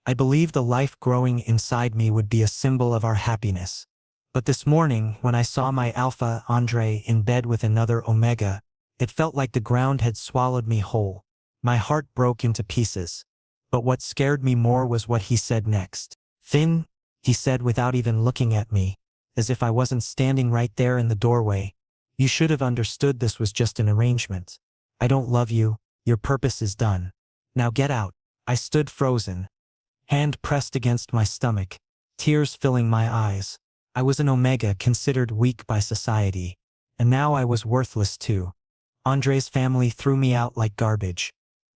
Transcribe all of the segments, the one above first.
I believed the life growing inside me would be a symbol of our happiness. But this morning, when I saw my Alpha, Andre, in bed with another Omega, it felt like the ground had swallowed me whole. My heart broke into pieces. But what scared me more was what he said next. "Finn," he said without even looking at me, as if I wasn't standing right there in the doorway. "You should have understood this was just an arrangement. I don't love you, your purpose is done. Now get out." I stood frozen, hand pressed against my stomach, tears filling my eyes. I was an Omega considered weak by society, and now I was worthless too. Andre's family threw me out like garbage.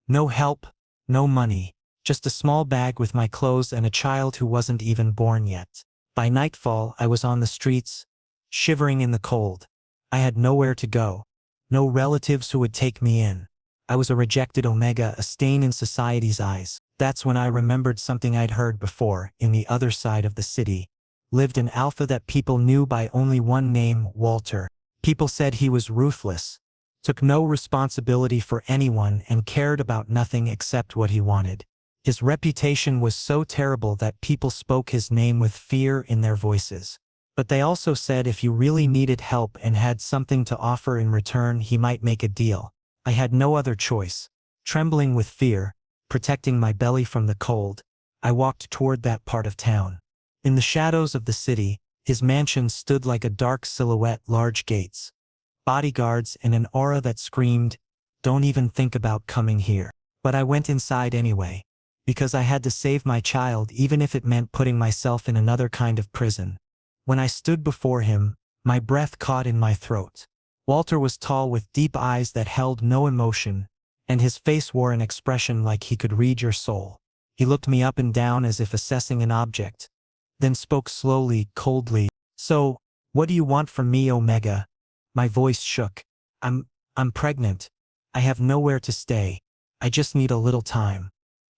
No help, no money, just a small bag with my clothes and a child who wasn't even born yet. By nightfall, I was on the streets, shivering in the cold. I had nowhere to go, no relatives who would take me in. I was a rejected Omega, a stain in society's eyes. That's when I remembered something I'd heard before. In the other side of the city lived an Alpha that people knew by only one name, Walter. People said he was ruthless, took no responsibility for anyone and cared about nothing except what he wanted. His reputation was so terrible that people spoke his name with fear in their voices. But they also said if you really needed help and had something to offer in return, he might make a deal. I had no other choice. Trembling with fear, protecting my belly from the cold, I walked toward that part of town. In the shadows of the city, his mansion stood like a dark silhouette, large gates, bodyguards, and an aura that screamed, "Don't even think about coming here." But I went inside anyway, because I had to save my child even if it meant putting myself in another kind of prison. When I stood before him, my breath caught in my throat. Walter was tall with deep eyes that held no emotion, and his face wore an expression like he could read your soul. He looked me up and down as if assessing an object, then spoke slowly, coldly. "So, what do you want from me, Omega?" My voice shook. I'm pregnant. I have nowhere to stay. I just need a little time.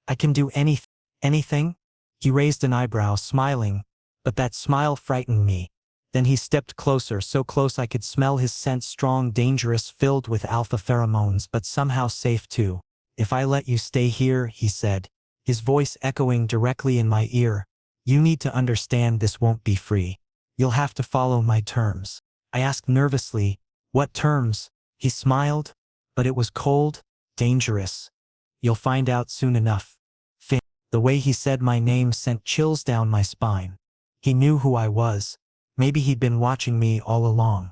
I can do anything?" He raised an eyebrow, smiling, but that smile frightened me. Then he stepped closer, so close I could smell his scent, strong, dangerous, filled with alpha pheromones, but somehow safe too. "If I let you stay here," he said, his voice echoing directly in my ear, "you need to understand this won't be free. You'll have to follow my terms." I asked nervously, "What terms?" He smiled, but it was cold, dangerous. "You'll find out soon enough." Finn. The way he said my name sent chills down my spine. He knew who I was. Maybe he'd been watching me all along.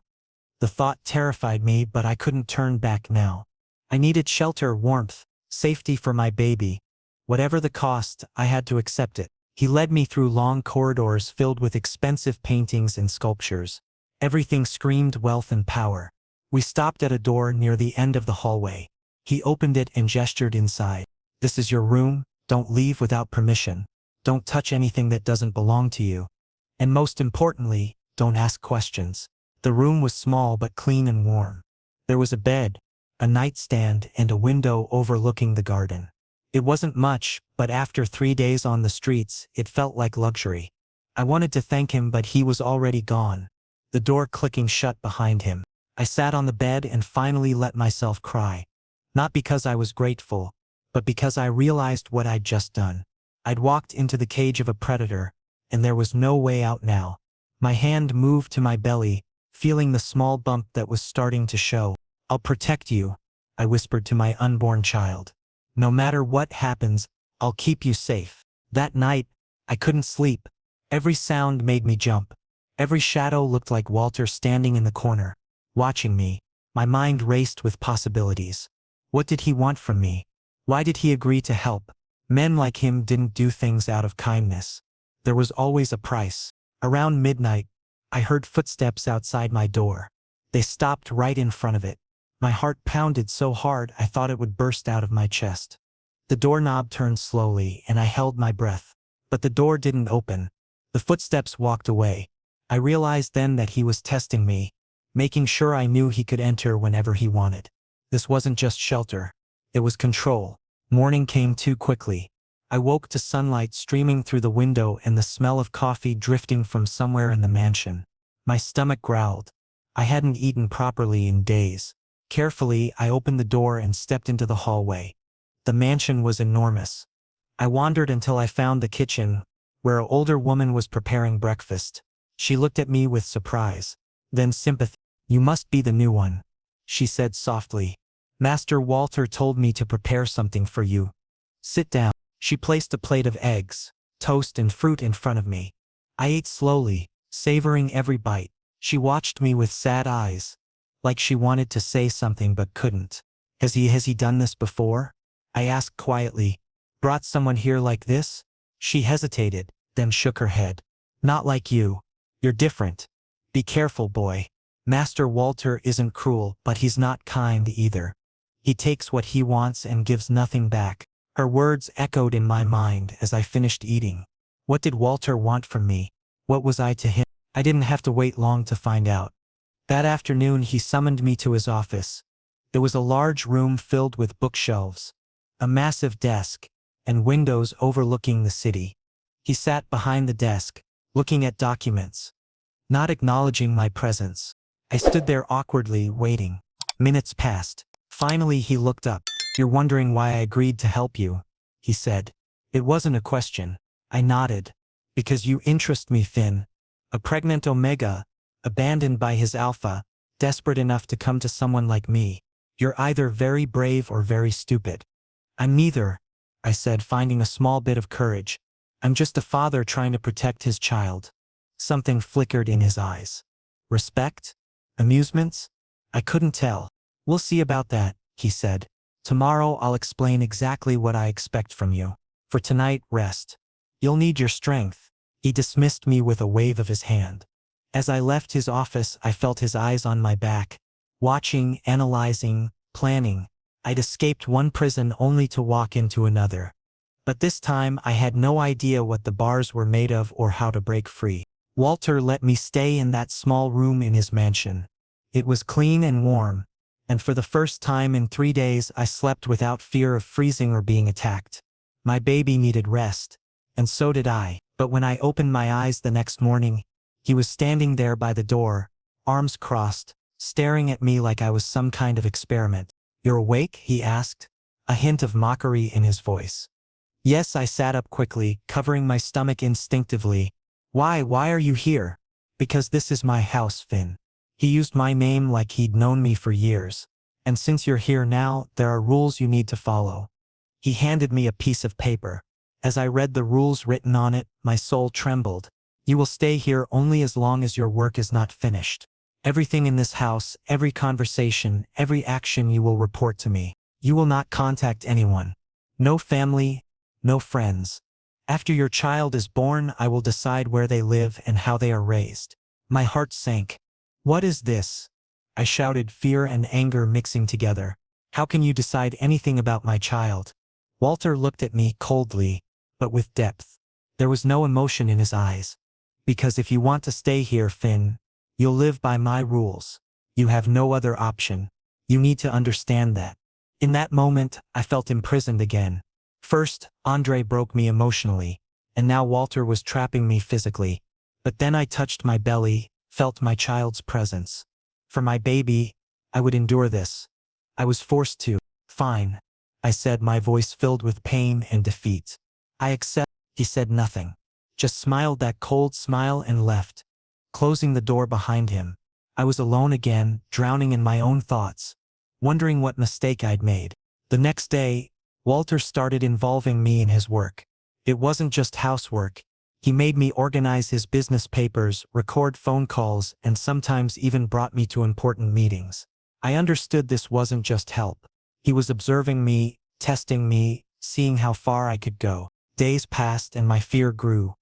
The thought terrified me, but I couldn't turn back now. I needed shelter, warmth, safety for my baby. Whatever the cost, I had to accept it. He led me through long corridors filled with expensive paintings and sculptures. Everything screamed wealth and power. We stopped at a door near the end of the hallway. He opened it and gestured inside. "This is your room. Don't leave without permission. Don't touch anything that doesn't belong to you. And most importantly, don't ask questions." The room was small but clean and warm. There was a bed, a nightstand, and a window overlooking the garden. It wasn't much, but after 3 days on the streets, it felt like luxury. I wanted to thank him, but he was already gone, the door clicking shut behind him. I sat on the bed and finally let myself cry. Not because I was grateful, but because I realized what I'd just done. I'd walked into the cage of a predator, and there was no way out now. My hand moved to my belly, feeling the small bump that was starting to show. "I'll protect you," I whispered to my unborn child. "No matter what happens, I'll keep you safe." That night, I couldn't sleep. Every sound made me jump. Every shadow looked like Walter standing in the corner, watching me. My mind raced with possibilities. What did he want from me? Why did he agree to help? Men like him didn't do things out of kindness. There was always a price. Around midnight, I heard footsteps outside my door. They stopped right in front of it. My heart pounded so hard I thought it would burst out of my chest. The doorknob turned slowly, and I held my breath. But the door didn't open. The footsteps walked away. I realized then that he was testing me, making sure I knew he could enter whenever he wanted. This wasn't just shelter. It was control. Morning came too quickly. I woke to sunlight streaming through the window and the smell of coffee drifting from somewhere in the mansion. My stomach growled. I hadn't eaten properly in days. Carefully, I opened the door and stepped into the hallway. The mansion was enormous. I wandered until I found the kitchen, where an older woman was preparing breakfast. She looked at me with surprise, then sympathy. "You must be the new one," she said softly. "Master Walter told me to prepare something for you. Sit down." She placed a plate of eggs, toast and fruit in front of me. I ate slowly, savoring every bite. She watched me with sad eyes, like she wanted to say something but couldn't. Has he done this before?" I asked quietly. "Brought someone here like this?" She hesitated, then shook her head. "Not like you. You're different. Be careful, boy. Master Walter isn't cruel, but he's not kind either. He takes what he wants and gives nothing back." Her words echoed in my mind as I finished eating. What did Walter want from me? What was I to him? I didn't have to wait long to find out. That afternoon he summoned me to his office. There was a large room filled with bookshelves, a massive desk, and windows overlooking the city. He sat behind the desk, looking at documents, not acknowledging my presence. I stood there awkwardly, waiting. Minutes passed. Finally he looked up. "You're wondering why I agreed to help you," he said. It wasn't a question. I nodded. "Because you interest me, Finn. A pregnant Omega, abandoned by his alpha, desperate enough to come to someone like me. You're either very brave or very stupid." "I'm neither," I said, finding a small bit of courage. "I'm just a father trying to protect his child." Something flickered in his eyes. Respect? Amusements? I couldn't tell. "We'll see about that," he said. "Tomorrow I'll explain exactly what I expect from you. For tonight, rest. You'll need your strength." He dismissed me with a wave of his hand. As I left his office, I felt his eyes on my back, watching, analyzing, planning. I'd escaped one prison only to walk into another. But this time I had no idea what the bars were made of or how to break free. Walter let me stay in that small room in his mansion. It was clean and warm, and for the first time in 3 days I slept without fear of freezing or being attacked. My baby needed rest, and so did I. But when I opened my eyes the next morning, he was standing there by the door, arms crossed, staring at me like I was some kind of experiment. "You're awake?" he asked, a hint of mockery in his voice. Yes, I sat up quickly, covering my stomach instinctively. Why are you here?" "Because this is my house, Finn." He used my name like he'd known me for years. "And since you're here now, there are rules you need to follow." He handed me a piece of paper. As I read the rules written on it, my soul trembled. "You will stay here only as long as your work is not finished. Everything in this house, every conversation, every action you will report to me. You will not contact anyone. No family, no friends. After your child is born, I will decide where they live and how they are raised." My heart sank. "What is this?" I shouted, fear and anger mixing together. "How can you decide anything about my child?" Walter looked at me coldly, but with depth. There was no emotion in his eyes. "Because if you want to stay here, Finn, you'll live by my rules. You have no other option. You need to understand that." In that moment, I felt imprisoned again. First, Andre broke me emotionally, and now Walter was trapping me physically. But then I touched my belly, felt my child's presence. For my baby, I would endure this. I was forced to. "Fine," I said, my voice filled with pain and defeat. "I accept." He said nothing, just smiled that cold smile and left, closing the door behind him. I was alone again, drowning in my own thoughts, wondering what mistake I'd made. The next day, Walter started involving me in his work. It wasn't just housework. He made me organize his business papers, record phone calls, and sometimes even brought me to important meetings. I understood this wasn't just help. He was observing me, testing me, seeing how far I could go. Days passed and my fear grew.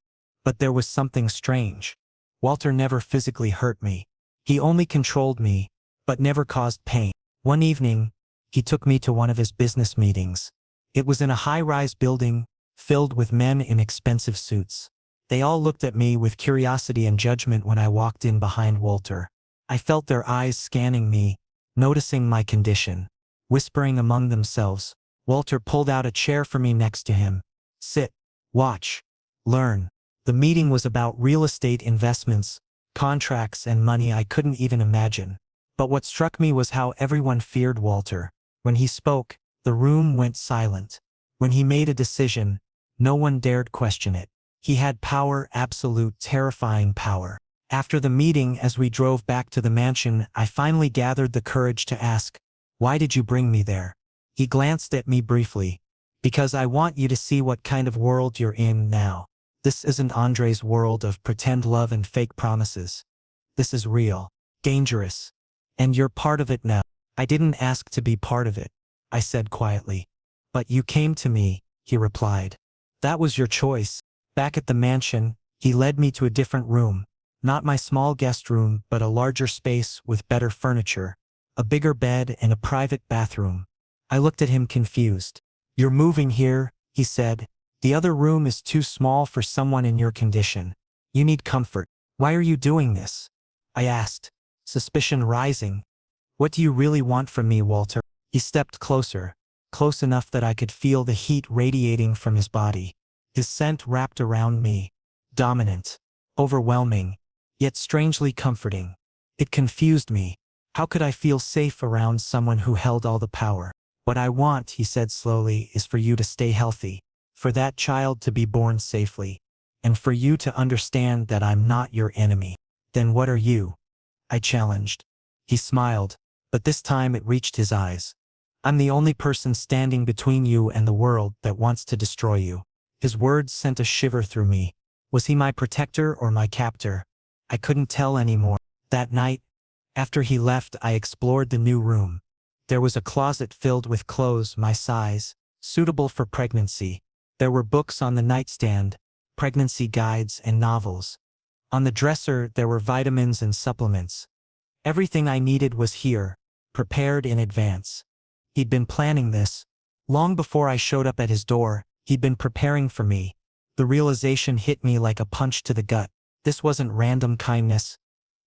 But there was something strange. Walter never physically hurt me. He only controlled me, but never caused pain. One evening, he took me to one of his business meetings. It was in a high-rise building, filled with men in expensive suits. They all looked at me with curiosity and judgment when I walked in behind Walter. I felt their eyes scanning me, noticing my condition, whispering among themselves. Walter pulled out a chair for me next to him. "Sit, watch, learn." The meeting was about real estate investments, contracts, and money I couldn't even imagine. But what struck me was how everyone feared Walter. When he spoke, the room went silent. When he made a decision, No one dared question it. He had power, absolute, terrifying power. After the meeting, as we drove back to the mansion, I finally gathered the courage to ask, "Why did you bring me there?" He glanced at me briefly. "Because I want you to see what kind of world you're in now. This isn't Andre's world of pretend love and fake promises. This is real, dangerous, and you're part of it now." "I didn't ask to be part of it," I said quietly. "But you came to me," he replied. "That was your choice." Back at the mansion, he led me to a different room. Not my small guest room, but a larger space with better furniture, a bigger bed, and a private bathroom. I looked at him confused. "You're moving here," he said. "The other room is too small for someone in your condition. You need comfort." "Why are you doing this?" I asked, suspicion rising. "What do you really want from me, Walter?" He stepped closer, close enough that I could feel the heat radiating from his body. His scent wrapped around me, dominant, overwhelming, yet strangely comforting. It confused me. How could I feel safe around someone who held all the power? "What I want," he said slowly, "is for you to stay healthy, for that child to be born safely, and for you to understand that I'm not your enemy." "Then what are you?" I challenged. He smiled, but this time it reached his eyes. "I'm the only person standing between you and the world that wants to destroy you." His words sent a shiver through me. Was he my protector or my captor? I couldn't tell anymore. That night, after he left, I explored the new room. There was a closet filled with clothes my size, suitable for pregnancy. There were books on the nightstand, pregnancy guides and novels. On the dresser, there were vitamins and supplements. Everything I needed was here, prepared in advance. He'd been planning this. Long before I showed up at his door, he'd been preparing for me. The realization hit me like a punch to the gut. This wasn't random kindness.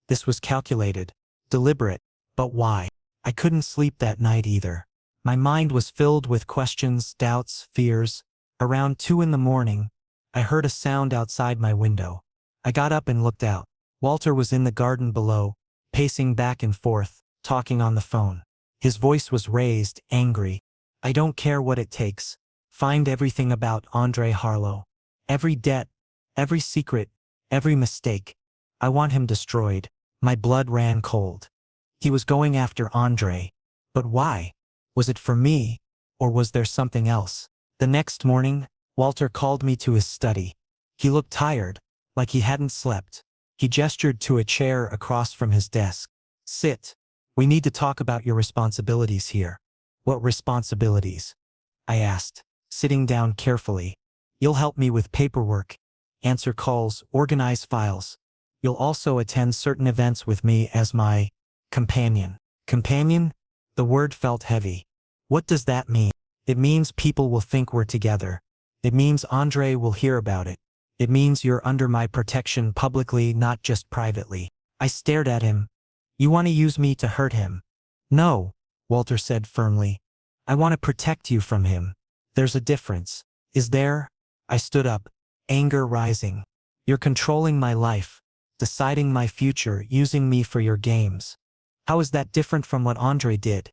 This was calculated, deliberate. But why? I couldn't sleep that night either. My mind was filled with questions, doubts, fears. Around 2 in the morning, I heard a sound outside my window. I got up and looked out. Walter was in the garden below, pacing back and forth, talking on the phone. His voice was raised, angry. "I don't care what it takes. Find everything about Andre Harlow. Every debt, every secret, every mistake. I want him destroyed." My blood ran cold. He was going after Andre. But why? Was it for me? Or was there something else? The next morning, Walter called me to his study. He looked tired, like he hadn't slept. He gestured to a chair across from his desk. "Sit. We need to talk about your responsibilities here." "What responsibilities?" I asked, sitting down carefully. "You'll help me with paperwork, answer calls, organize files. You'll also attend certain events with me as my companion." Companion? The word felt heavy. What does that mean? It means people will think we're together. It means Andre will hear about it. It means you're under my protection publicly, not just privately. I stared at him. "You want to use me to hurt him?" "No," Walter said firmly. "I want to protect you from him. There's a difference." "Is there?" I stood up, anger rising. "You're controlling my life, deciding my future, using me for your games. How is that different from what Andre did?"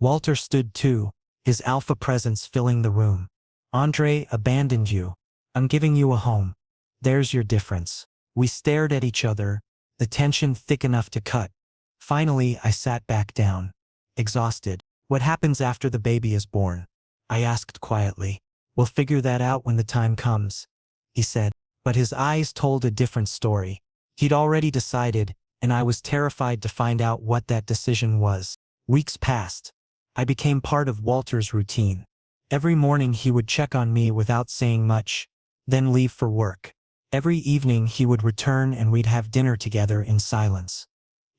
Walter stood too, his alpha presence filling the room. "Andre abandoned you. I'm giving you a home. There's your difference." We stared at each other, the tension thick enough to cut. Finally, I sat back down, exhausted. "What happens after the baby is born?" I asked quietly. "We'll figure that out when the time comes," he said. But his eyes told a different story. He'd already decided, and I was terrified to find out what that decision was. Weeks passed. I became part of Walter's routine. Every morning he would check on me without saying much, then leave for work. Every evening he would return and we'd have dinner together in silence.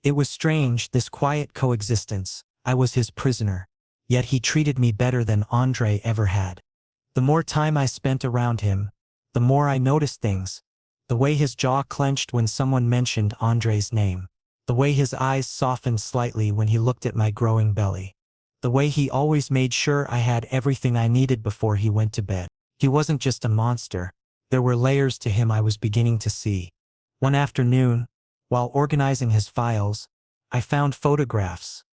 It was strange, this quiet coexistence. I was his prisoner. Yet he treated me better than Andre ever had. The more time I spent around him, the more I noticed things. The way his jaw clenched when someone mentioned Andre's name. The way his eyes softened slightly when he looked at my growing belly. The way he always made sure I had everything I needed before he went to bed. He wasn't just a monster. There were layers to him I was beginning to see. One afternoon, while organizing his files, I found photographs.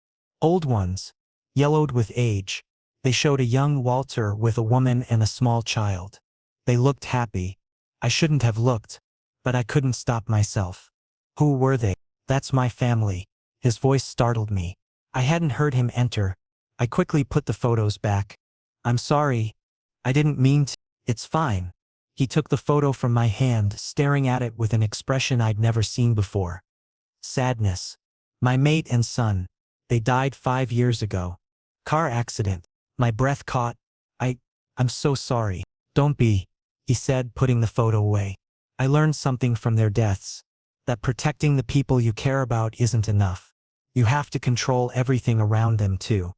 Old ones, yellowed with age. They showed a young Walter with a woman and a small child. They looked happy. I shouldn't have looked, but I couldn't stop myself. Who were they? That's my family. His voice startled me. I hadn't heard him enter. I quickly put the photos back. I'm sorry. I didn't mean to. It's fine. He took the photo from my hand, staring at it with an expression I'd never seen before. Sadness. My mate and son. They died 5 years ago. Car accident. My breath caught. I'm so sorry. Don't be, he said, putting the photo away. I learned something from their deaths. That protecting the people you care about isn't enough. You have to control everything around them too.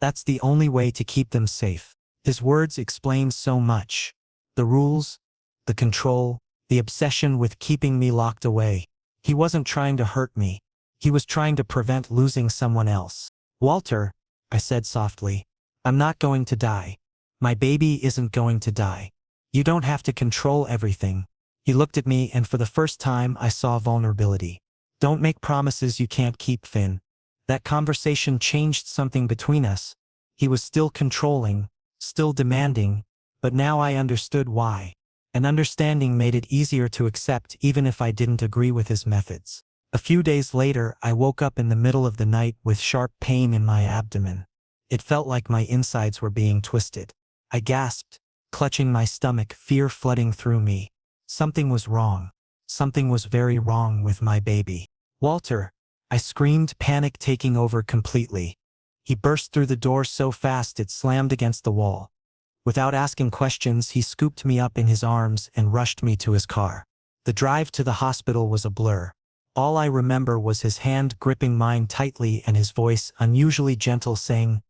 That's the only way to keep them safe. His words explained so much. The rules, the control, the obsession with keeping me locked away. He wasn't trying to hurt me. He was trying to prevent losing someone else. Walter, I said softly, I'm not going to die. My baby isn't going to die. You don't have to control everything. He looked at me, and for the first time I saw vulnerability. Don't make promises you can't keep, Finn. That conversation changed something between us. He was still controlling, still demanding, but now I understood why. And understanding made it easier to accept even if I didn't agree with his methods. A few days later, I woke up in the middle of the night with sharp pain in my abdomen. It felt like my insides were being twisted. I gasped, clutching my stomach, fear flooding through me. Something was wrong. Something was very wrong with my baby. Walter, I screamed, panic taking over completely. He burst through the door so fast it slammed against the wall. Without asking questions, he scooped me up in his arms and rushed me to his car. The drive to the hospital was a blur. All I remember was his hand gripping mine tightly and his voice, unusually gentle, saying,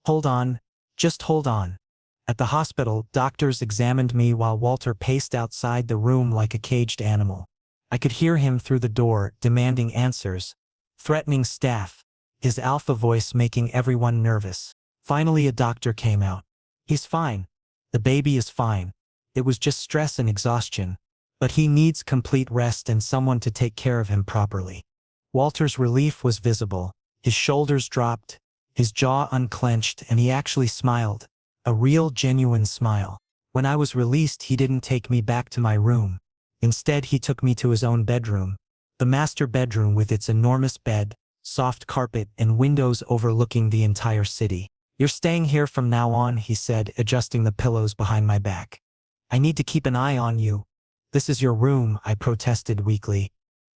"Hold on, just hold on." At the hospital, doctors examined me while Walter paced outside the room like a caged animal. I could hear him through the door, demanding answers, threatening staff, his alpha voice making everyone nervous. Finally, a doctor came out. He's fine. The baby is fine. It was just stress and exhaustion. But he needs complete rest and someone to take care of him properly. Walter's relief was visible. His shoulders dropped, his jaw unclenched, and he actually smiled. A real, genuine smile. When I was released, he didn't take me back to my room. Instead, he took me to his own bedroom. The master bedroom with its enormous bed, soft carpet, and windows overlooking the entire city. "You're staying here from now on," he said, adjusting the pillows behind my back. "I need to keep an eye on you." "This is your room," I protested weakly.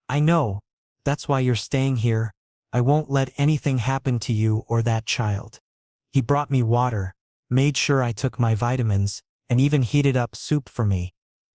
"I know. That's why you're staying here. I won't let anything happen to you or that child." He brought me water, made sure I took my vitamins, and even heated up soup for me.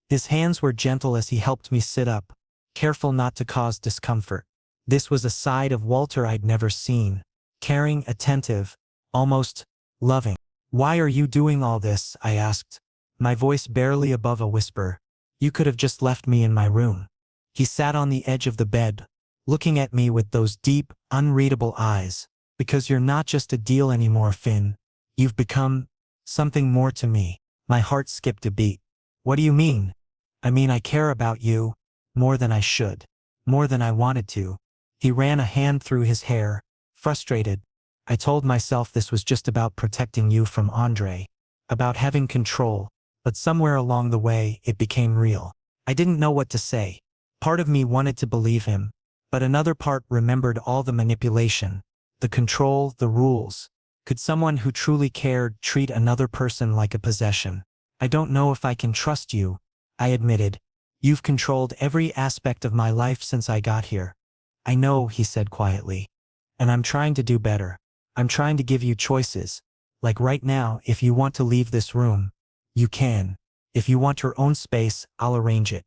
His hands were gentle as he helped me sit up, careful not to cause discomfort. This was a side of Walter I'd never seen. Caring, attentive, almost loving. "Why are you doing all this?" I asked, my voice barely above a whisper. "You could have just left me in my room." He sat on the edge of the bed, looking at me with those deep, unreadable eyes. "Because you're not just a deal anymore, Finn. You've become something more to me." My heart skipped a beat. "What do you mean?" "I mean, I care about you more than I should, more than I wanted to." He ran a hand through his hair, frustrated. "I told myself this was just about protecting you from Andre, about having control, but somewhere along the way, it became real." I didn't know what to say. Part of me wanted to believe him, but another part remembered all the manipulation, the control, the rules. Could someone who truly cared treat another person like a possession? "I don't know if I can trust you," I admitted. "You've controlled every aspect of my life since I got here." "I know," he said quietly. "And I'm trying to do better. I'm trying to give you choices. Like right now, if you want to leave this room, you can. If you want your own space, I'll arrange it.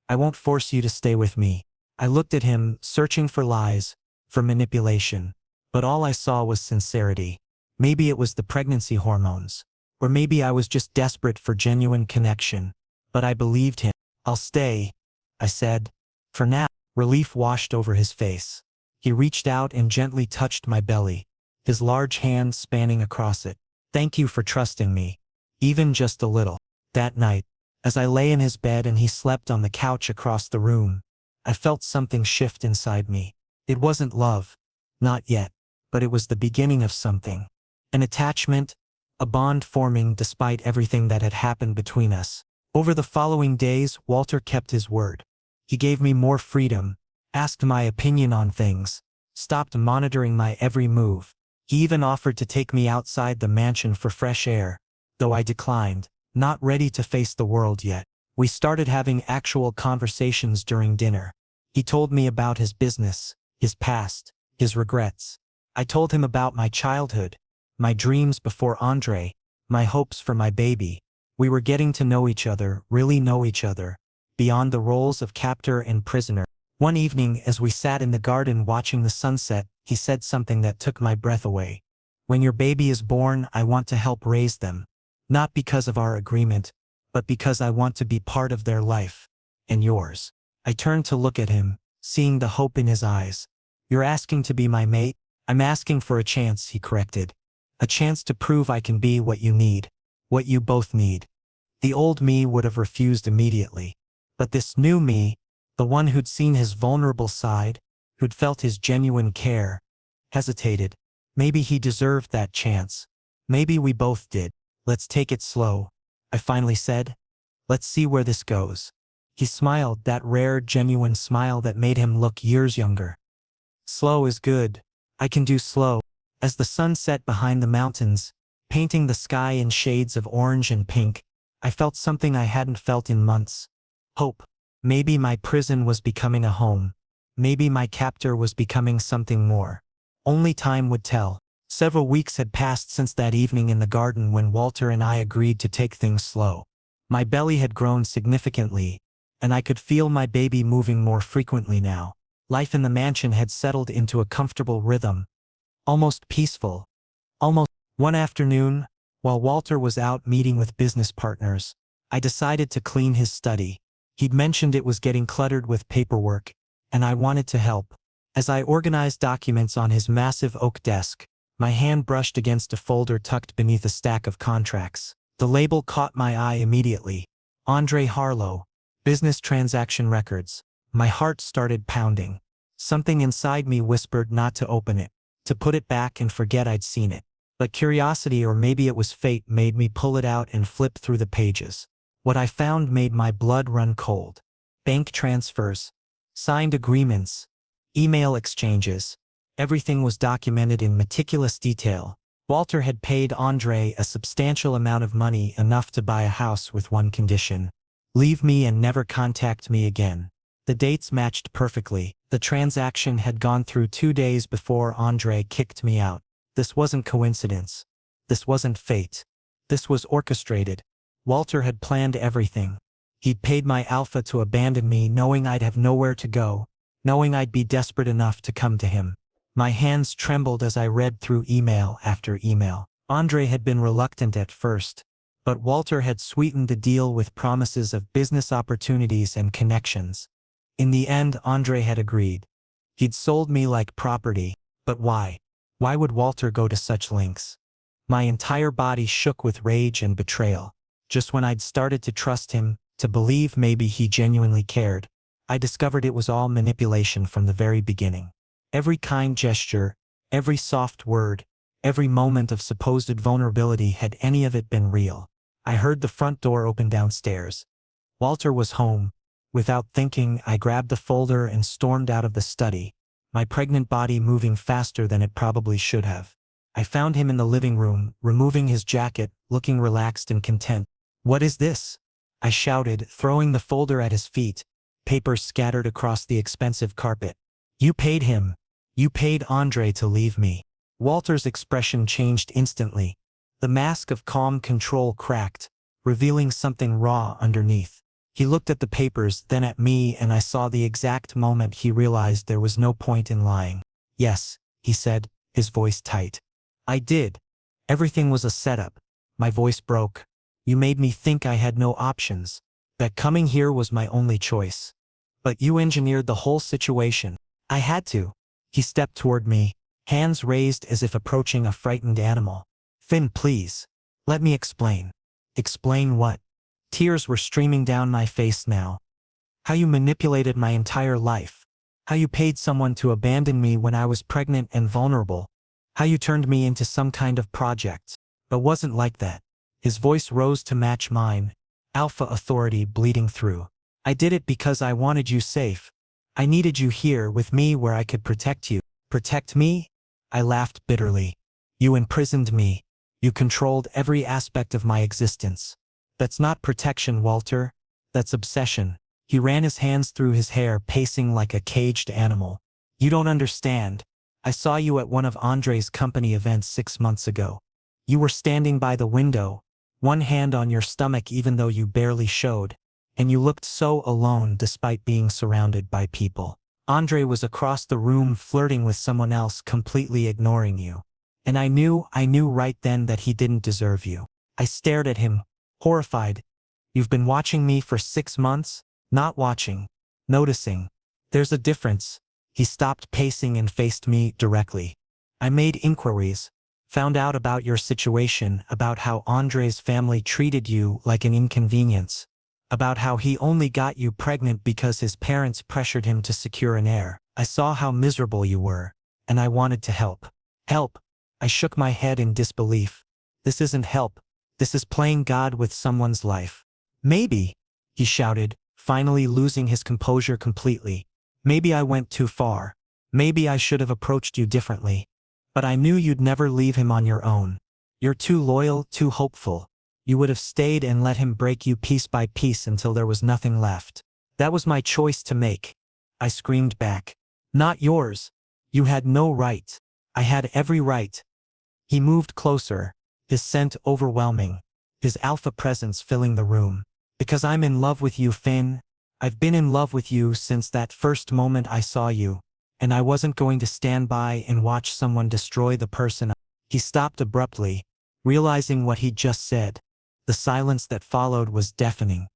I won't force you to stay with me." I looked at him, searching for lies, for manipulation. But all I saw was sincerity. Maybe it was the pregnancy hormones. Or maybe I was just desperate for genuine connection. But I believed him. "I'll stay," I said. "For now." Relief washed over his face. He reached out and gently touched my belly, his large hand spanning across it. "Thank you for trusting me. Even just a little." That night, as I lay in his bed and he slept on the couch across the room, I felt something shift inside me. It wasn't love. Not yet. But it was the beginning of something. An attachment, a bond forming despite everything that had happened between us. Over the following days, Walter kept his word. He gave me more freedom, asked my opinion on things, stopped monitoring my every move. He even offered to take me outside the mansion for fresh air, though I declined, not ready to face the world yet. We started having actual conversations during dinner. He told me about his business, his past, his regrets. I told him about my childhood, my dreams before Andre, my hopes for my baby. We were getting to know each other, really know each other, beyond the roles of captor and prisoner. One evening, as we sat in the garden watching the sunset, he said something that took my breath away. When your baby is born, I want to help raise them. Not because of our agreement, but because I want to be part of their life. And yours. I turned to look at him, seeing the hope in his eyes. You're asking to be my mate? I'm asking for a chance, he corrected. A chance to prove I can be what you need. What you both need. The old me would have refused immediately. But this new me, the one who'd seen his vulnerable side, who'd felt his genuine care, hesitated. Maybe he deserved that chance. Maybe we both did. Let's take it slow, I finally said. Let's see where this goes. He smiled, that rare, genuine smile that made him look years younger. Slow is good. I can do slow. As the sun set behind the mountains, painting the sky in shades of orange and pink, I felt something I hadn't felt in months. Hope. Maybe my prison was becoming a home. Maybe my captor was becoming something more. Only time would tell. Several weeks had passed since that evening in the garden when Walter and I agreed to take things slow. My belly had grown significantly, and I could feel my baby moving more frequently now. Life in the mansion had settled into a comfortable rhythm. Almost peaceful. Almost. One afternoon, while Walter was out meeting with business partners, I decided to clean his study. He'd mentioned it was getting cluttered with paperwork, and I wanted to help. As I organized documents on his massive oak desk, my hand brushed against a folder tucked beneath a stack of contracts. The label caught my eye immediately. Andre Harlow. Business transaction records. My heart started pounding. Something inside me whispered not to open it, to put it back and forget I'd seen it. But curiosity, or maybe it was fate, made me pull it out and flip through the pages. What I found made my blood run cold. Bank transfers, signed agreements, email exchanges. Everything was documented in meticulous detail. Walter had paid Andre a substantial amount of money, enough to buy a house, with one condition. Leave me and never contact me again. The dates matched perfectly. The transaction had gone through 2 days before Andre kicked me out. This wasn't coincidence. This wasn't fate. This was orchestrated. Walter had planned everything. He'd paid my alpha to abandon me, knowing I'd have nowhere to go, knowing I'd be desperate enough to come to him. My hands trembled as I read through email after email. Andre had been reluctant at first, but Walter had sweetened the deal with promises of business opportunities and connections. In the end, Andre had agreed. He'd sold me like property, but why? Why would Walter go to such lengths? My entire body shook with rage and betrayal. Just when I'd started to trust him, to believe maybe he genuinely cared, I discovered it was all manipulation from the very beginning. Every kind gesture, every soft word, every moment of supposed vulnerability, had any of it been real? I heard the front door open downstairs. Walter was home. Without thinking, I grabbed the folder and stormed out of the study, my pregnant body moving faster than it probably should have. I found him in the living room, removing his jacket, looking relaxed and content. "What is this?" I shouted, throwing the folder at his feet, papers scattered across the expensive carpet. "You paid him. You paid Andre to leave me." Walter's expression changed instantly. The mask of calm control cracked, revealing something raw underneath. He looked at the papers, then at me, and I saw the exact moment he realized there was no point in lying. "Yes," he said, his voice tight. "I did. Everything was a setup." My voice broke. "You made me think I had no options, that coming here was my only choice. But you engineered the whole situation." "I had to." He stepped toward me, hands raised as if approaching a frightened animal. "Finn, please. Let me explain." "Explain what?" Tears were streaming down my face now. "How you manipulated my entire life. How you paid someone to abandon me when I was pregnant and vulnerable. How you turned me into some kind of project. But wasn't like that." His voice rose to match mine, alpha authority bleeding through. I did it because I wanted you safe. I needed you here with me where I could protect you. Protect me? I laughed bitterly. You imprisoned me. You controlled every aspect of my existence. That's not protection, Walter. That's obsession. He ran his hands through his hair, pacing like a caged animal. You don't understand. I saw you at one of Andre's company events 6 months ago. You were standing by the window, one hand on your stomach even though you barely showed, and you looked so alone despite being surrounded by people. Andre was across the room flirting with someone else, completely ignoring you. And I knew right then that he didn't deserve you. I stared at him, horrified. You've been watching me for 6 months? Not watching. Noticing. There's a difference. He stopped pacing and faced me directly. I made inquiries. Found out about your situation, about how Andre's family treated you like an inconvenience. About how he only got you pregnant because his parents pressured him to secure an heir. I saw how miserable you were, and I wanted to help. Help? I shook my head in disbelief. This isn't help. This is playing God with someone's life. Maybe, he shouted, finally losing his composure completely. Maybe I went too far. Maybe I should have approached you differently. But I knew you'd never leave him on your own. You're too loyal, too hopeful. You would have stayed and let him break you piece by piece until there was nothing left. That was my choice to make. I screamed back. Not yours. You had no right. I had every right. He moved closer, his scent overwhelming, his alpha presence filling the room. Because I'm in love with you, Finn. I've been in love with you since that first moment I saw you, and I wasn't going to stand by and watch someone destroy the person. He stopped abruptly, realizing what he'd just said. The silence that followed was deafening.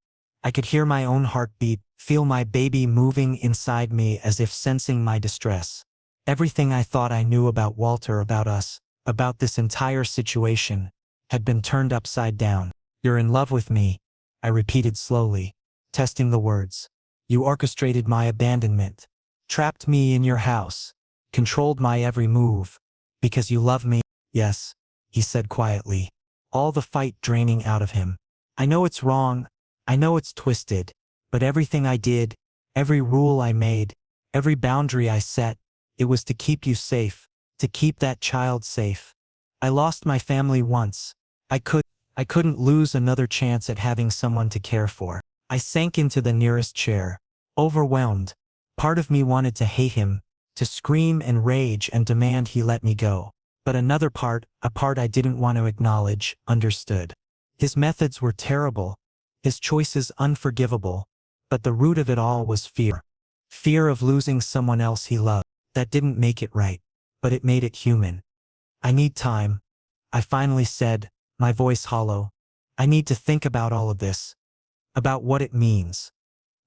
I could hear my own heartbeat, feel my baby moving inside me as if sensing my distress. Everything I thought I knew about Walter, about us, about this entire situation, had been turned upside down. You're in love with me, I repeated slowly, testing the words. You orchestrated my abandonment, trapped me in your house, controlled my every move. Because you love me? Yes, he said quietly, all the fight draining out of him. I know it's wrong, I know it's twisted, but everything I did, every rule I made, every boundary I set, it was to keep you safe, to keep that child safe. I lost my family once. I couldn't lose another chance at having someone to care for. I sank into the nearest chair, overwhelmed. Part of me wanted to hate him, to scream and rage and demand he let me go. But another part, a part I didn't want to acknowledge, understood. His methods were terrible, his choices unforgivable, but the root of it all was fear. Fear of losing someone else he loved. That didn't make it right, but it made it human. I need time, I finally said, my voice hollow. I need to think about all of this. About what it means.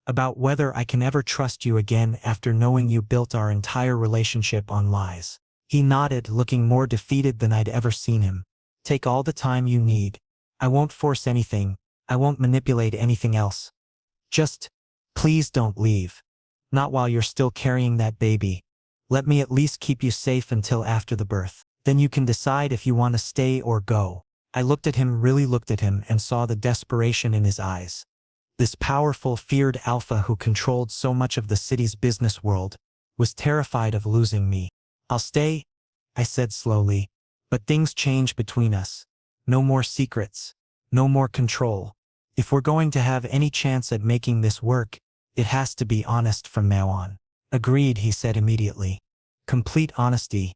About whether I can ever trust you again after knowing you built our entire relationship on lies. He nodded, looking more defeated than I'd ever seen him. Take all the time you need. I won't force anything. I won't manipulate anything else. Just, please don't leave. Not while you're still carrying that baby. Let me at least keep you safe until after the birth. Then you can decide if you want to stay or go. I looked at him, really looked at him, and saw the desperation in his eyes. This powerful, feared alpha who controlled so much of the city's business world was terrified of losing me. I'll stay, I said slowly, but things change between us. No more secrets. No more control. If we're going to have any chance at making this work, it has to be honest from now on. Agreed, he said immediately. Complete honesty.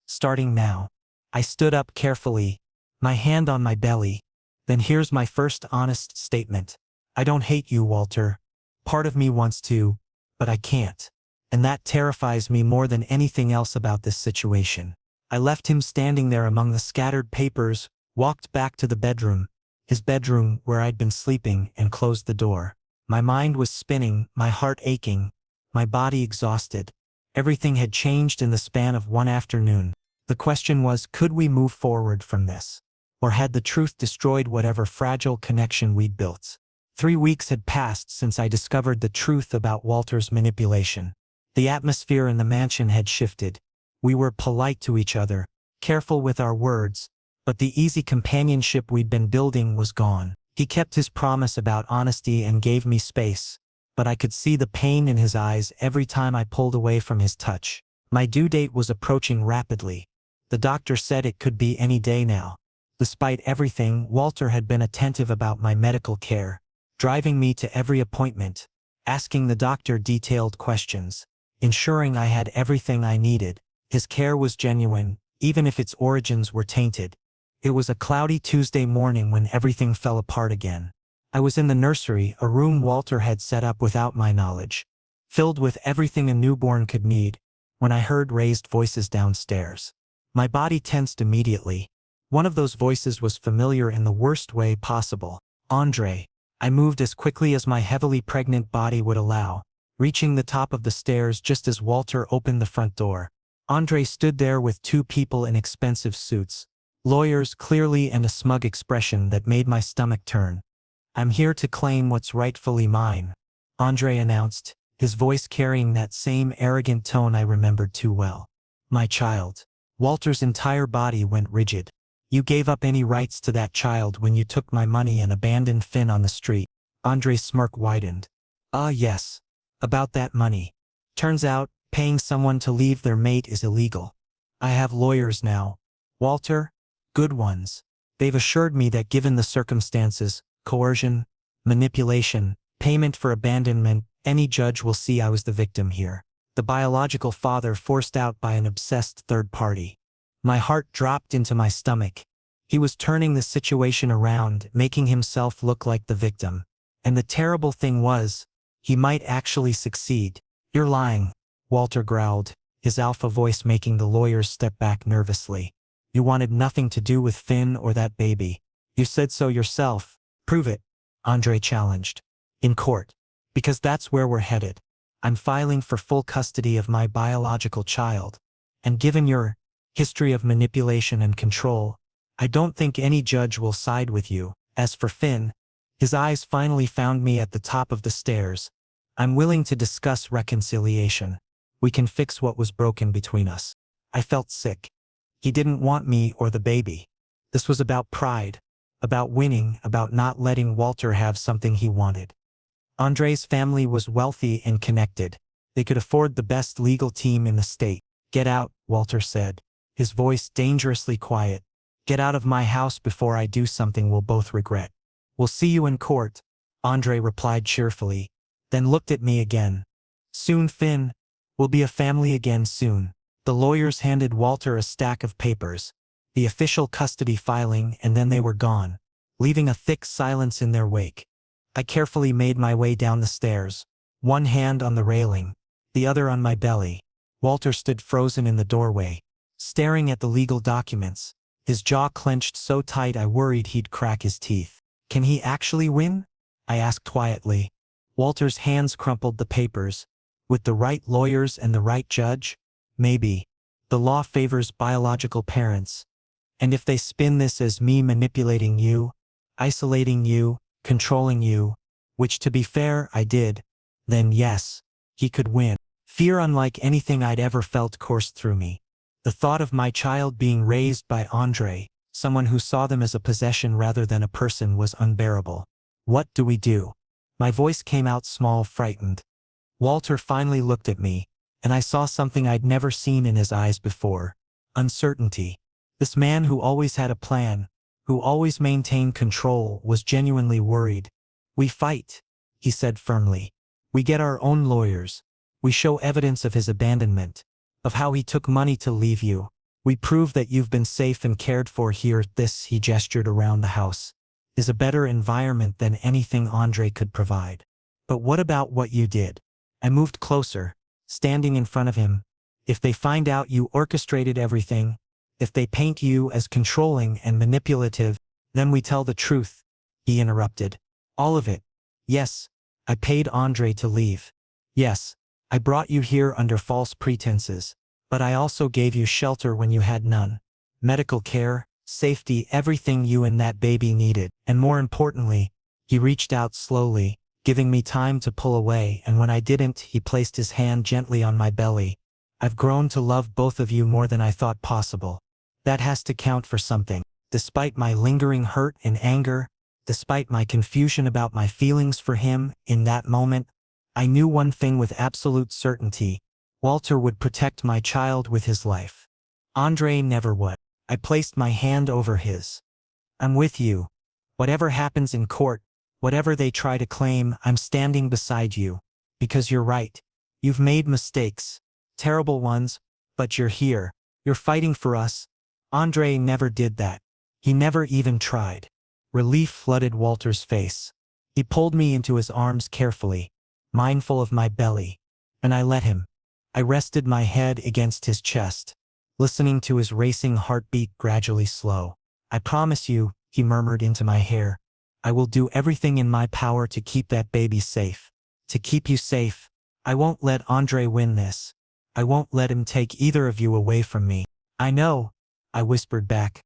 Starting now. I stood up carefully, my hand on my belly. Then here's my first honest statement. I don't hate you, Walter. Part of me wants to, but I can't. And that terrifies me more than anything else about this situation. I left him standing there among the scattered papers, walked back to the bedroom, his bedroom where I'd been sleeping, and closed the door. My mind was spinning, my heart aching, my body exhausted. Everything had changed in the span of one afternoon. The question was, could we move forward from this? Or had the truth destroyed whatever fragile connection we'd built? 3 weeks had passed since I discovered the truth about Walter's manipulation. The atmosphere in the mansion had shifted. We were polite to each other, careful with our words, but the easy companionship we'd been building was gone. He kept his promise about honesty and gave me space, but I could see the pain in his eyes every time I pulled away from his touch. My due date was approaching rapidly. The doctor said it could be any day now. Despite everything, Walter had been attentive about my medical care, driving me to every appointment, asking the doctor detailed questions, ensuring I had everything I needed. His care was genuine, even if its origins were tainted. It was a cloudy Tuesday morning when everything fell apart again. I was in the nursery, a room Walter had set up without my knowledge, filled with everything a newborn could need, when I heard raised voices downstairs. My body tensed immediately. One of those voices was familiar in the worst way possible. Andre. I moved as quickly as my heavily pregnant body would allow, reaching the top of the stairs just as Walter opened the front door. Andre stood there with two people in expensive suits, lawyers clearly, and a smug expression that made my stomach turn. "I'm here to claim what's rightfully mine," Andre announced, his voice carrying that same arrogant tone I remembered too well. "My child." Walter's entire body went rigid. "You gave up any rights to that child when you took my money and abandoned Finn on the street." Andre's smirk widened. Yes. About that money. Turns out, paying someone to leave their mate is illegal. I have lawyers now. Walter? Good ones. They've assured me that given the circumstances, coercion, manipulation, payment for abandonment, any judge will see I was the victim here. The biological father forced out by an obsessed third party. My heart dropped into my stomach. He was turning the situation around, making himself look like the victim. And the terrible thing was, he might actually succeed. "You're lying," Walter growled, his alpha voice making the lawyers step back nervously. "You wanted nothing to do with Finn or that baby. You said so yourself." "Prove it," Andre challenged. "In court. Because that's where we're headed. I'm filing for full custody of my biological child. And given your history of manipulation and control, I don't think any judge will side with you. As for Finn," his eyes finally found me at the top of the stairs, "I'm willing to discuss reconciliation. We can fix what was broken between us." I felt sick. He didn't want me or the baby. This was about pride, about winning, about not letting Walter have something he wanted. Andre's family was wealthy and connected. They could afford the best legal team in the state. "Get out," Walter said, his voice dangerously quiet. "Get out of my house before I do something we'll both regret." "We'll see you in court," Andre replied cheerfully, then looked at me again. "Soon, Finn. We'll be a family again soon." The lawyers handed Walter a stack of papers, the official custody filing, and then they were gone, leaving a thick silence in their wake. I carefully made my way down the stairs, one hand on the railing, the other on my belly. Walter stood frozen in the doorway, staring at the legal documents, his jaw clenched so tight I worried he'd crack his teeth. "Can he actually win?" I asked quietly. Walter's hands crumpled the papers. "With the right lawyers and the right judge? Maybe. The law favors biological parents. And if they spin this as me manipulating you, isolating you, controlling you, which to be fair I did, then yes, he could win." Fear unlike anything I'd ever felt coursed through me. The thought of my child being raised by Andre, someone who saw them as a possession rather than a person, was unbearable. "What do we do?" My voice came out small, frightened. Walter finally looked at me, and I saw something I'd never seen in his eyes before. Uncertainty. This man who always had a plan, who always maintained control, was genuinely worried. "We fight," he said firmly. "We get our own lawyers. We show evidence of his abandonment, of how he took money to leave you. We prove that you've been safe and cared for here. This," he gestured around the house, "is a better environment than anything Andre could provide." "But what about what you did?" I moved closer, standing in front of him. "If they find out you orchestrated everything, if they paint you as controlling and manipulative, then we tell the truth," he interrupted. "All of it. Yes, I paid Andre to leave. Yes, I brought you here under false pretenses. But I also gave you shelter when you had none. Medical care, safety, everything you and that baby needed. And more importantly," he reached out slowly, giving me time to pull away, and when I didn't, he placed his hand gently on my belly. "I've grown to love both of you more than I thought possible. That has to count for something. Despite my lingering hurt and anger, Despite my confusion about my feelings for him, in that moment, I knew one thing with absolute certainty. Walter would protect my child with his life. Andre never would. I placed my hand over his. I'm with you. Whatever happens in court, whatever they try to claim, I'm standing beside you. Because you're right. You've made mistakes. Terrible ones, but you're here. You're fighting for us. Andre never did that. He never even tried. Relief flooded Walter's face. He pulled me into his arms carefully, mindful of my belly. And I let him. I rested my head against his chest, listening to his racing heartbeat gradually slow. I promise you, he murmured into my hair. I will do everything in my power to keep that baby safe. To keep you safe. I won't let Andre win this. I won't let him take either of you away from me. I know, I whispered back.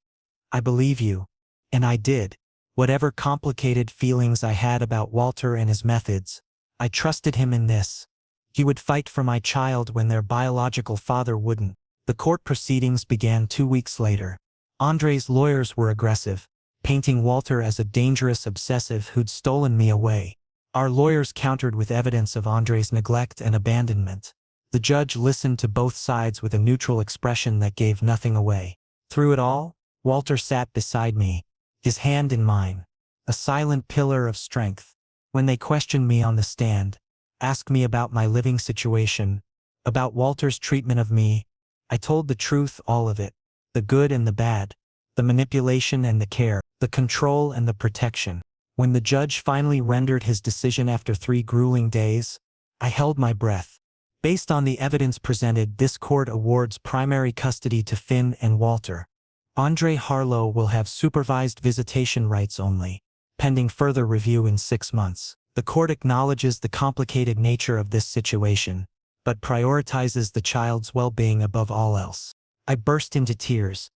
I believe you. And I did. Whatever complicated feelings I had about Walter and his methods, I trusted him in this. He would fight for my child when their biological father wouldn't. The court proceedings began 2 weeks later. Andre's lawyers were aggressive, painting Walter as a dangerous obsessive who'd stolen me away. Our lawyers countered with evidence of Andre's neglect and abandonment. The judge listened to both sides with a neutral expression that gave nothing away. Through it all, Walter sat beside me, his hand in mine, a silent pillar of strength. When they questioned me on the stand, asked me about my living situation, about Walter's treatment of me, I told the truth, all of it, the good and the bad, the manipulation and the care, the control and the protection. When the judge finally rendered his decision after 3 grueling days, I held my breath. Based on the evidence presented, this court awards primary custody to Finn and Walter. Andre Harlow will have supervised visitation rights only, pending further review in 6 months. The court acknowledges the complicated nature of this situation, but prioritizes the child's well-being above all else. I burst into tears.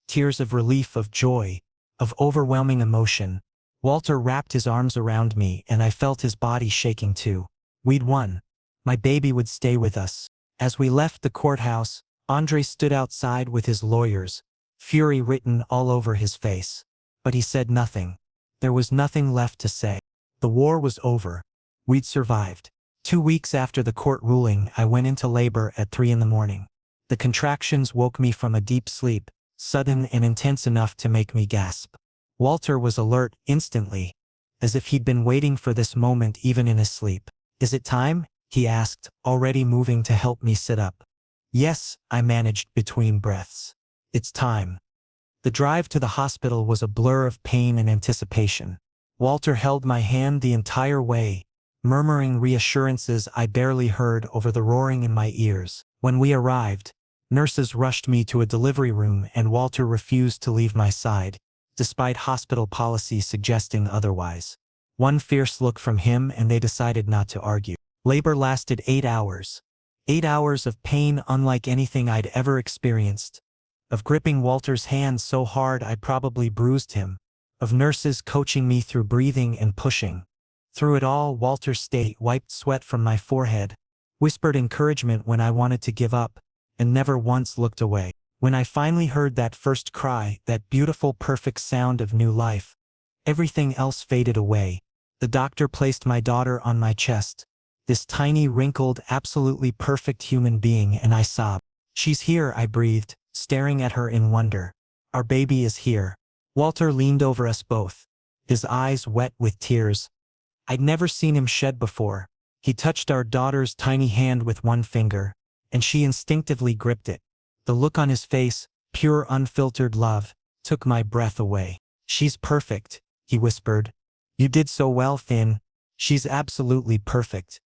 Tears of relief, of joy, of overwhelming emotion. Walter wrapped his arms around me and I felt his body shaking too. We'd won. My baby would stay with us. As we left the courthouse, Andre stood outside with his lawyers, fury written all over his face. But he said nothing. There was nothing left to say. The war was over. We'd survived. 2 weeks after the court ruling, I went into labor at 3 in the morning. The contractions woke me from a deep sleep, sudden and intense enough to make me gasp. Walter was alert instantly, as if he'd been waiting for this moment even in his sleep. Is it time? He asked, already moving to help me sit up. Yes, I managed between breaths. It's time. The drive to the hospital was a blur of pain and anticipation. Walter held my hand the entire way, murmuring reassurances I barely heard over the roaring in my ears. When we arrived, nurses rushed me to a delivery room and Walter refused to leave my side, despite hospital policy suggesting otherwise. One fierce look from him and they decided not to argue. Labor lasted 8 hours. 8 hours of pain unlike anything I'd ever experienced. Of gripping Walter's hand so hard I probably bruised him. Of nurses coaching me through breathing and pushing. Through it all, Walter stayed, wiped sweat from my forehead, whispered encouragement when I wanted to give up, and never once looked away. When I finally heard that first cry, that beautiful perfect sound of new life, everything else faded away. The doctor placed my daughter on my chest, this tiny, wrinkled, absolutely perfect human being, and I sobbed. She's here, I breathed, staring at her in wonder. Our baby is here. Walter leaned over us both, his eyes wet with tears. I'd never seen him shed before. He touched our daughter's tiny hand with one finger, and she instinctively gripped it. The look on his face, pure unfiltered love, took my breath away. She's perfect, he whispered. You did so well, Finn. She's absolutely perfect.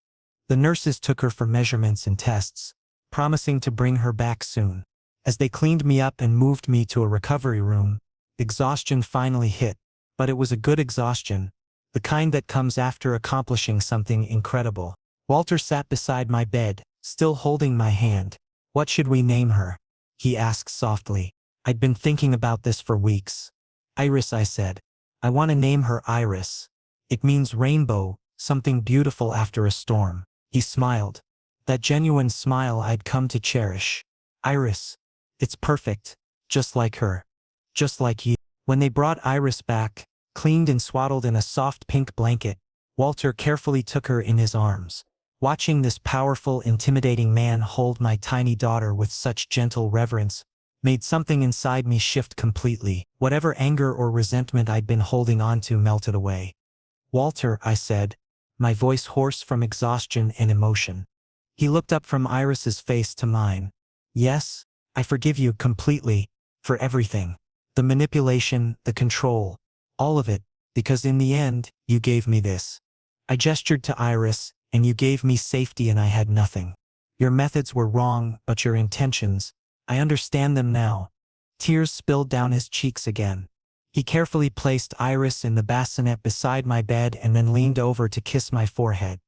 The nurses took her for measurements and tests, promising to bring her back soon. As they cleaned me up and moved me to a recovery room, exhaustion finally hit. But it was a good exhaustion, the kind that comes after accomplishing something incredible. Walter sat beside my bed, still holding my hand. What should we name her? He asked softly. I'd been thinking about this for weeks. Iris, I said. I want to name her Iris. It means rainbow, something beautiful after a storm. He smiled. That genuine smile I'd come to cherish. Iris. It's perfect. Just like her. Just like you. When they brought Iris back, Cleaned and swaddled in a soft pink blanket, Walter carefully took her in his arms. Watching this powerful, intimidating man hold my tiny daughter with such gentle reverence made something inside me shift completely. Whatever anger or resentment I'd been holding on to melted away. "Walter," I said, my voice hoarse from exhaustion and emotion. He looked up from Iris's face to mine. "Yes, I forgive you completely, for everything. The manipulation, the control, all of it, because in the end, you gave me this." I gestured to Iris, "And you gave me safety and I had nothing. Your methods were wrong, but your intentions, I understand them now." Tears spilled down his cheeks again. He carefully placed Iris in the bassinet beside my bed and then leaned over to kiss my forehead.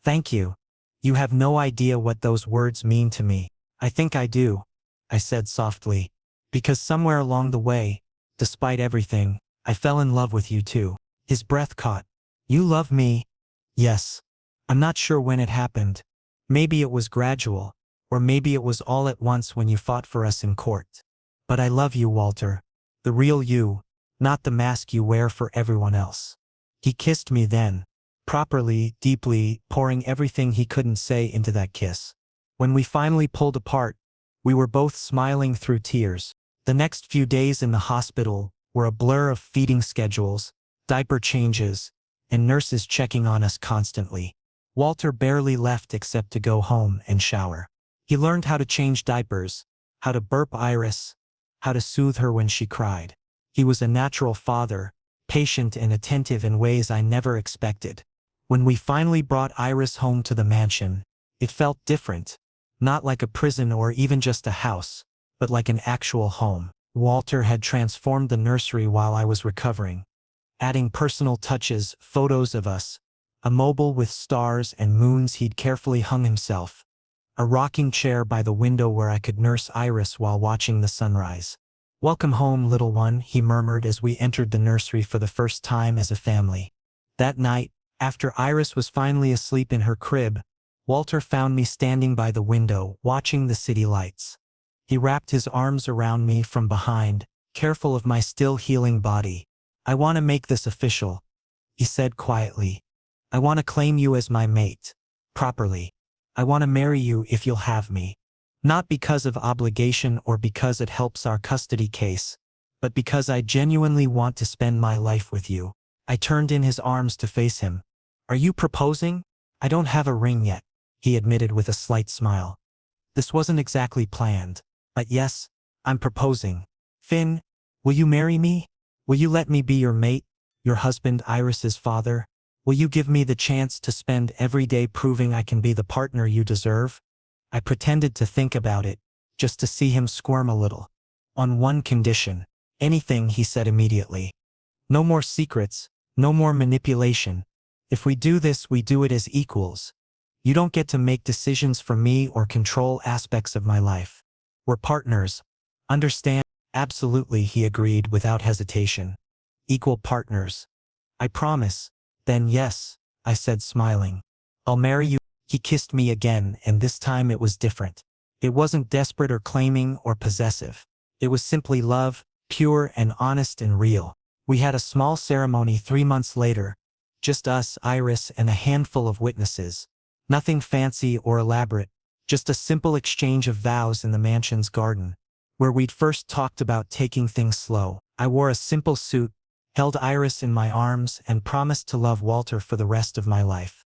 "Thank you. You have no idea what those words mean to me." "I think I do," I said softly, "because somewhere along the way, despite everything, I fell in love with you too." His breath caught. "You love me?" "Yes. I'm not sure when it happened. Maybe it was gradual, or maybe it was all at once when you fought for us in court. But I love you, Walter. The real you, not the mask you wear for everyone else." He kissed me then, properly, deeply, pouring everything he couldn't say into that kiss. When we finally pulled apart, we were both smiling through tears. The next few days in the hospital were a blur of feeding schedules, diaper changes, and nurses checking on us constantly. Walter barely left except to go home and shower. He learned how to change diapers, how to burp Iris, how to soothe her when she cried. He was a natural father, patient and attentive in ways I never expected. When we finally brought Iris home to the mansion, it felt different, not like a prison or even just a house, but like an actual home. Walter had transformed the nursery while I was recovering, adding personal touches, photos of us, a mobile with stars and moons he'd carefully hung himself, a rocking chair by the window where I could nurse Iris while watching the sunrise. "Welcome home, little one," he murmured as we entered the nursery for the first time as a family. That night, after Iris was finally asleep in her crib, Walter found me standing by the window, watching the city lights. He wrapped his arms around me from behind, careful of my still healing body. "I want to make this official," he said quietly. "I want to claim you as my mate. Properly. I want to marry you if you'll have me. Not because of obligation or because it helps our custody case, but because I genuinely want to spend my life with you." I turned in his arms to face him. "Are you proposing?" "I don't have a ring yet," he admitted with a slight smile. "This wasn't exactly planned. But yes, I'm proposing. Finn, will you marry me? Will you let me be your mate, your husband, Iris's father? Will you give me the chance to spend every day proving I can be the partner you deserve?" I pretended to think about it, just to see him squirm a little. "On one condition." "Anything," he said immediately. "No more secrets, no more manipulation. If we do this, we do it as equals. You don't get to make decisions for me or control aspects of my life. We're partners. Understand?" "Absolutely," he agreed without hesitation. "Equal partners. I promise." "Then yes," I said smiling. "I'll marry you." He kissed me again, and this time it was different. It wasn't desperate or claiming or possessive. It was simply love, pure and honest and real. We had a small ceremony 3 months later, just us, Iris, and a handful of witnesses. Nothing fancy or elaborate, just a simple exchange of vows in the mansion's garden, where we'd first talked about taking things slow. I wore a simple suit, held Iris in my arms, and promised to love Walter for the rest of my life.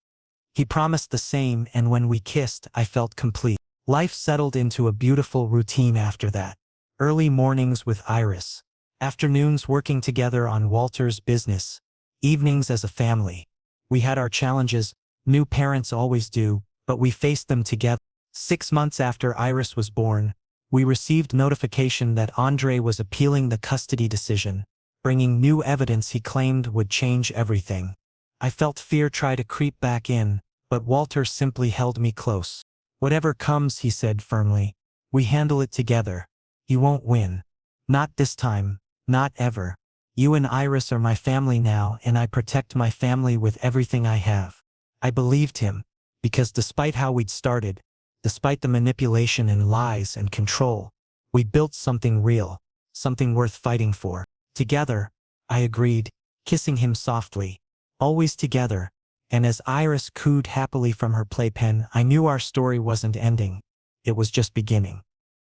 He promised the same, and when we kissed, I felt complete. Life settled into a beautiful routine after that. Early mornings with Iris, afternoons working together on Walter's business, evenings as a family. We had our challenges, new parents always do, but we faced them together. 6 months after Iris was born, we received notification that Andre was appealing the custody decision, bringing new evidence he claimed would change everything. I felt fear try to creep back in, but Walter simply held me close. "Whatever comes," he said firmly, "we handle it together. You won't win. Not this time, not ever. You and Iris are my family now, and I protect my family with everything I have." I believed him, because despite how we'd started, despite the manipulation and lies and control, we built something real, something worth fighting for. Together, I agreed, kissing him softly, always together, and as Iris cooed happily from her playpen, I knew our story wasn't ending. It was just beginning.